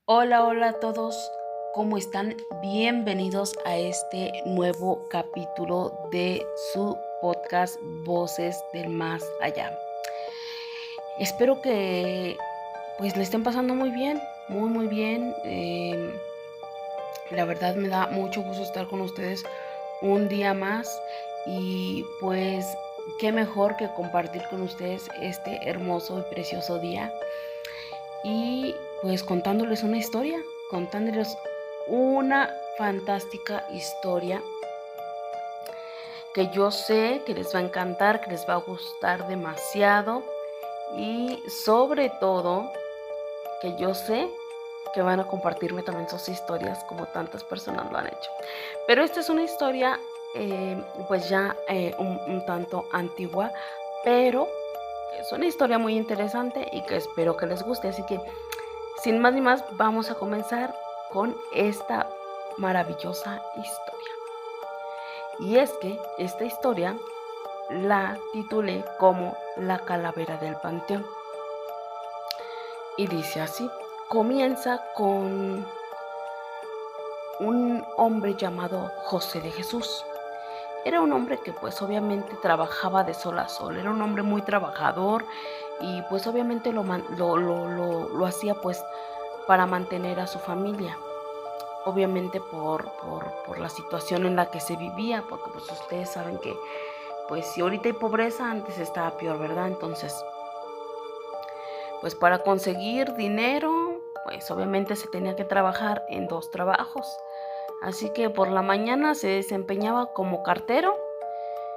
Hola, hola a todos, ¿cómo están? Bienvenidos a este nuevo capítulo de su podcast Voces del Más Allá. Espero que pues le estén pasando muy bien, muy bien. La verdad me da mucho gusto estar con ustedes un día más y pues qué mejor que compartir con ustedes este hermoso y precioso día y pues contándoles una fantástica historia que yo sé que les va a encantar, que les va a gustar demasiado y sobre todo que yo sé que van a compartirme también sus historias como tantas personas lo han hecho. Pero esta es una historia pues ya un tanto antigua, pero es una historia muy interesante y que espero que les guste, así que sin más ni más, vamos a comenzar con esta maravillosa historia. Y es que esta historia la titulé como La calavera del panteón. Y dice así, comienza con un hombre llamado José de Jesús. Era un hombre que pues obviamente trabajaba de sol a sol, era un hombre muy trabajador y pues obviamente lo hacía pues para mantener a su familia. Obviamente por la situación en la que se vivía, porque pues ustedes saben que pues si ahorita hay pobreza, antes estaba peor, ¿verdad? Entonces, pues para conseguir dinero, pues obviamente se tenía que trabajar en dos trabajos. Así que por la mañana se desempeñaba como cartero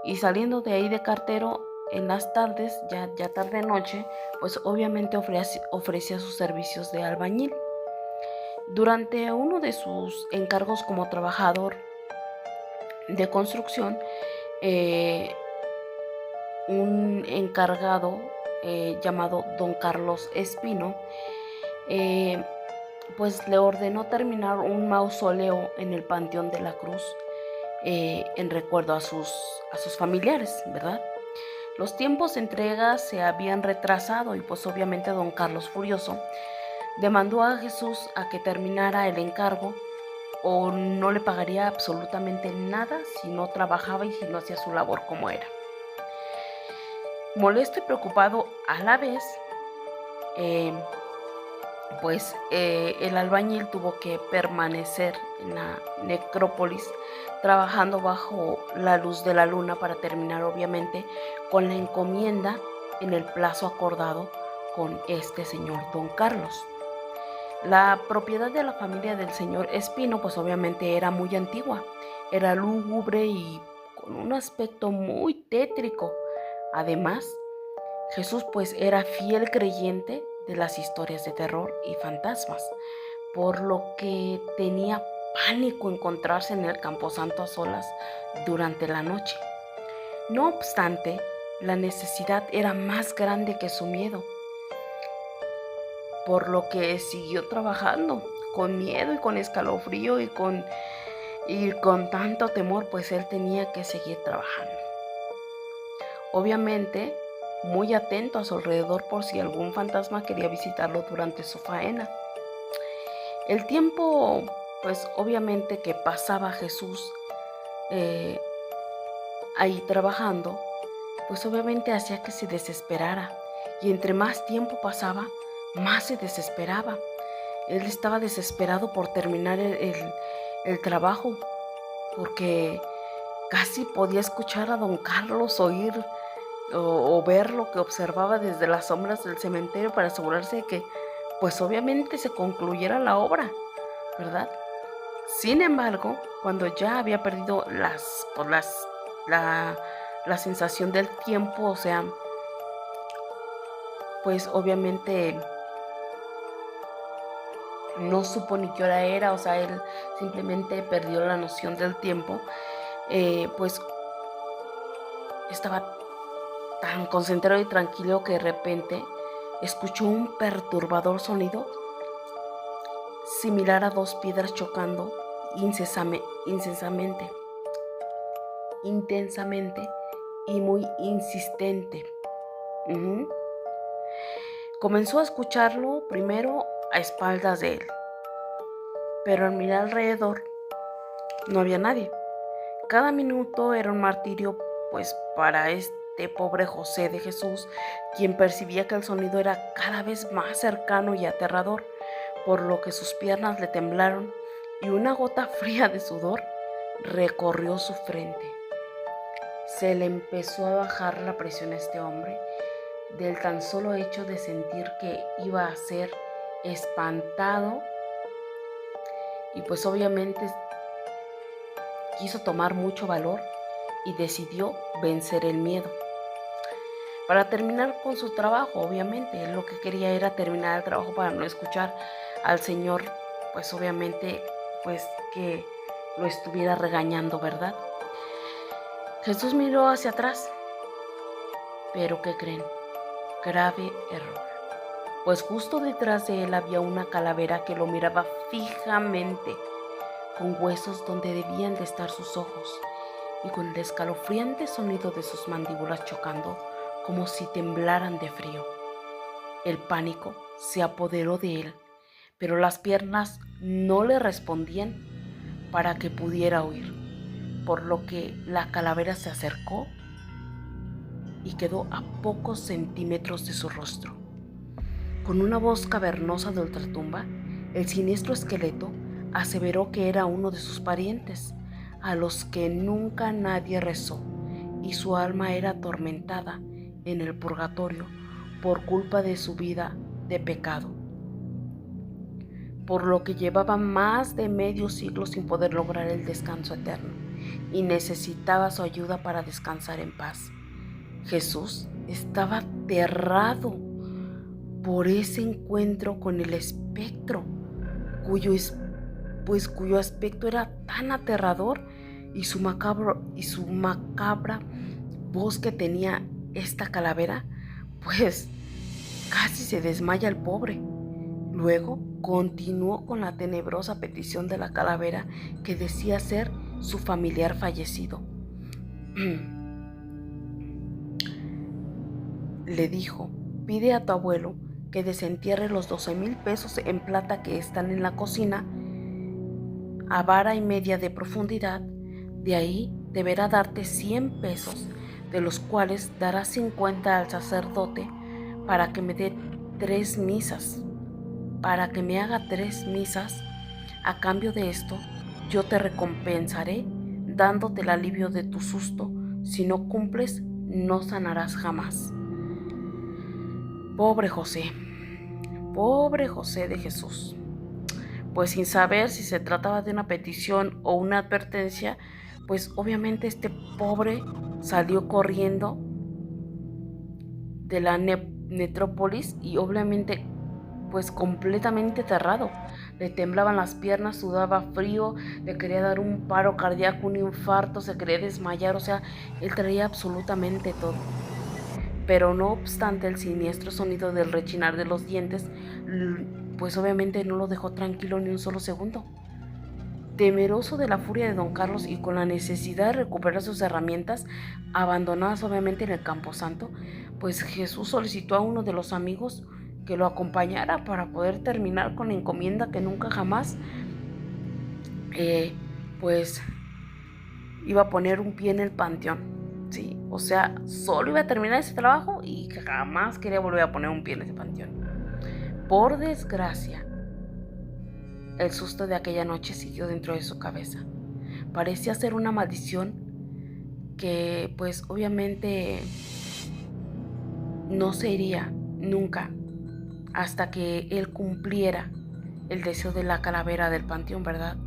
y saliendo de ahí de cartero en las tardes, ya tarde noche, pues obviamente ofrecía sus servicios de albañil. Durante uno de sus encargos como trabajador de construcción, eh, un encargado llamado don Carlos Espino, eh, pues le ordenó terminar un mausoleo en el Panteón de la Cruz en recuerdo a sus familiares, ¿verdad? Los tiempos de entrega se habían retrasado y pues obviamente don Carlos furioso demandó a Jesús a que terminara el encargo o no le pagaría absolutamente nada si no trabajaba y si no hacía su labor como era. Molesto y preocupado a la vez, eh, el albañil tuvo que permanecer en la necrópolis trabajando bajo la luz de la luna para terminar obviamente con la encomienda en el plazo acordado con este señor don Carlos. La propiedad de la familia del señor Espino pues obviamente era muy antigua, era lúgubre y con un aspecto muy tétrico. Además, Jesús pues era fiel creyente de las historias de terror y fantasmas, por lo que tenía pánico encontrarse en el camposanto a solas durante la noche. No obstante, la necesidad era más grande que su miedo, por lo que siguió trabajando con miedo y con escalofrío y con tanto temor, pues él tenía que seguir trabajando. Obviamente, muy atento a su alrededor por si algún fantasma quería visitarlo durante su faena. El tiempo, pues obviamente que pasaba Jesús eh, ahí trabajando, pues obviamente hacía que se desesperara. Y entre más tiempo pasaba, más se desesperaba. Él estaba desesperado por terminar el trabajo, porque casi podía escuchar a don Carlos oír o ver lo que observaba desde las sombras del cementerio para asegurarse de que, pues obviamente se concluyera la obra, ¿verdad? Sin embargo, cuando ya había perdido la, la sensación del tiempo, o sea, pues obviamente no supo ni qué hora era, o sea, él simplemente perdió la noción del tiempo, pues estaba tan concentrado y tranquilo que de repente escuchó un perturbador sonido similar a dos piedras chocando incesamente, intensamente y muy insistente. Uh-huh. Comenzó a escucharlo primero a espaldas de él, pero al mirar alrededor no había nadie. Cada minuto era un martirio, pues para este pobre José de Jesús, quien percibía que el sonido era cada vez más cercano y aterrador, por lo que sus piernas le temblaron y una gota fría de sudor recorrió su frente. Se le empezó a bajar la presión a este hombre del tan solo hecho de sentir que iba a ser espantado, y pues obviamente quiso tomar mucho valor y decidió vencer el miedo para terminar con su trabajo. Obviamente él lo que quería era terminar el trabajo para no escuchar al Señor, pues obviamente pues que lo estuviera regañando, ¿verdad? Jesús miró hacia atrás, pero ¿qué creen? Grave error, pues justo detrás de él había una calavera que lo miraba fijamente, con huesos donde debían de estar sus ojos y con el escalofriante sonido de sus mandíbulas chocando como si temblaran de frío. El pánico se apoderó de él, pero las piernas no le respondían para que pudiera huir, por lo que la calavera se acercó y quedó a pocos centímetros de su rostro. Con una voz cavernosa de ultratumba, el siniestro esqueleto aseveró que era uno de sus parientes, a los que nunca nadie rezó, y su alma era atormentada en el purgatorio por culpa de su vida de pecado, por lo que llevaba más de medio siglo sin poder lograr el descanso eterno y necesitaba su ayuda para descansar en paz. Jesús estaba aterrado por ese encuentro con el espectro, cuyo aspecto era tan aterrador, y su macabra voz que tenía esta calavera, pues casi se desmaya el pobre. Luego continuó con la tenebrosa petición de la calavera, que decía ser su familiar fallecido. Le dijo: pide a tu abuelo que desentierre los 12,000 pesos en plata que están en la cocina a vara y media de profundidad. De ahí deberá darte 100 pesos, de los cuales dará 50 al sacerdote para que me dé 3 misas, para que me haga 3 misas. A cambio de esto, yo te recompensaré dándote el alivio de tu susto. Si no cumples, no sanarás jamás. Pobre José de Jesús, pues sin saber si se trataba de una petición o una advertencia, pues obviamente este pobre salió corriendo de la necrópolis y obviamente pues completamente aterrado. Le temblaban las piernas, sudaba frío, le quería dar un paro cardíaco, un infarto, se quería desmayar, o sea, él traía absolutamente todo. Pero no obstante, el siniestro sonido del rechinar de los dientes, pues obviamente no lo dejó tranquilo ni un solo segundo. Temeroso de la furia de don Carlos y con la necesidad de recuperar sus herramientas, abandonadas obviamente en el camposanto, pues Jesús solicitó a uno de los amigos que lo acompañara para poder terminar con la encomienda que nunca jamás pues iba a poner un pie en el panteón. Sí, o sea, solo iba a terminar ese trabajo y jamás quería volver a poner un pie en ese panteón. Por desgracia, el susto de aquella noche siguió dentro de su cabeza. Parecía ser una maldición que pues obviamente no se iría nunca hasta que él cumpliera el deseo de la calavera del panteón, ¿verdad?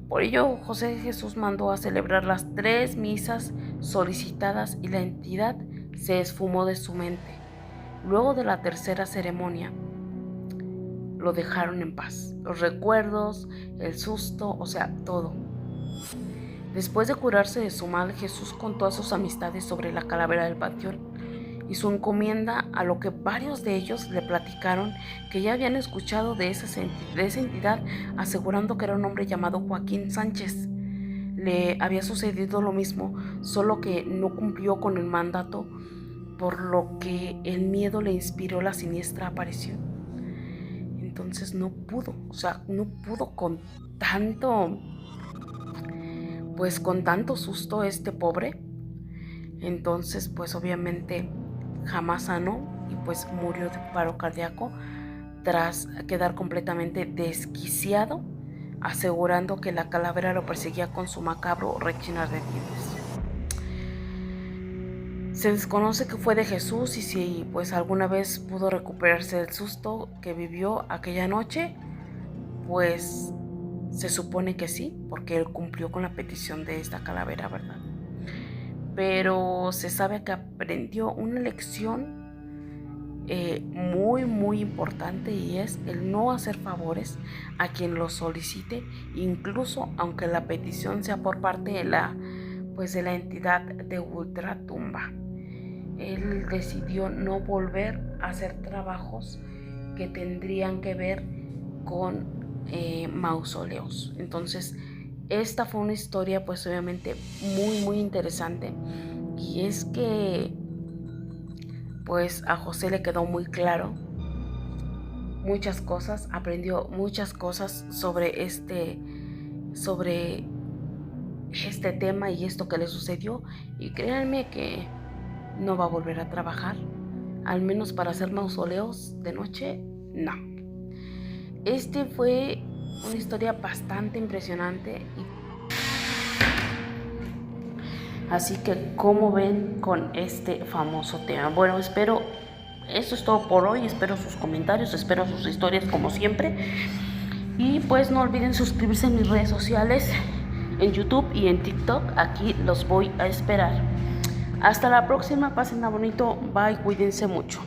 Por ello, José Jesús mandó a celebrar las 3 misas solicitadas y la entidad se esfumó de su mente. Luego de la tercera ceremonia, lo dejaron en paz. Los recuerdos, el susto, o sea, todo. Después de curarse de su mal, Jesús contó a sus amistades sobre la calavera del panteón y su encomienda, a lo que varios de ellos le platicaron que ya habían escuchado de esa entidad, asegurando que era un hombre llamado Joaquín Sánchez. Le había sucedido lo mismo, solo que no cumplió con el mandato, por lo que el miedo le inspiró la siniestra aparición. Entonces no pudo, o sea, no pudo con tanto, pues con tanto susto este pobre. Entonces, pues obviamente jamás sanó y pues murió de paro cardíaco tras quedar completamente desquiciado, asegurando que la calavera lo perseguía con su macabro rechinar de dientes. Se desconoce que fue de Jesús y si pues alguna vez pudo recuperarse del susto que vivió aquella noche, pues se supone que sí, porque él cumplió con la petición de esta calavera, ¿verdad? Pero se sabe que aprendió una lección muy importante, y es el no hacer favores a quien lo solicite, incluso aunque la petición sea por parte de la entidad de ultratumba. Él decidió no volver a hacer trabajos que tendrían que ver con mausoleos. Entonces esta fue una historia pues obviamente muy interesante, y es que pues a José le quedó muy claro muchas cosas, aprendió muchas cosas sobre este tema y esto que le sucedió, y créanme que no va a volver a trabajar, al menos para hacer mausoleos de noche, no. Este fue una historia bastante impresionante, así que ¿cómo ven con este famoso tema? Bueno, eso es todo por hoy. Espero sus comentarios, espero sus historias como siempre, y pues no olviden suscribirse en mis redes sociales, en YouTube y en TikTok. Aquí los voy a esperar. Hasta la próxima, pásenla bonito, bye, cuídense mucho.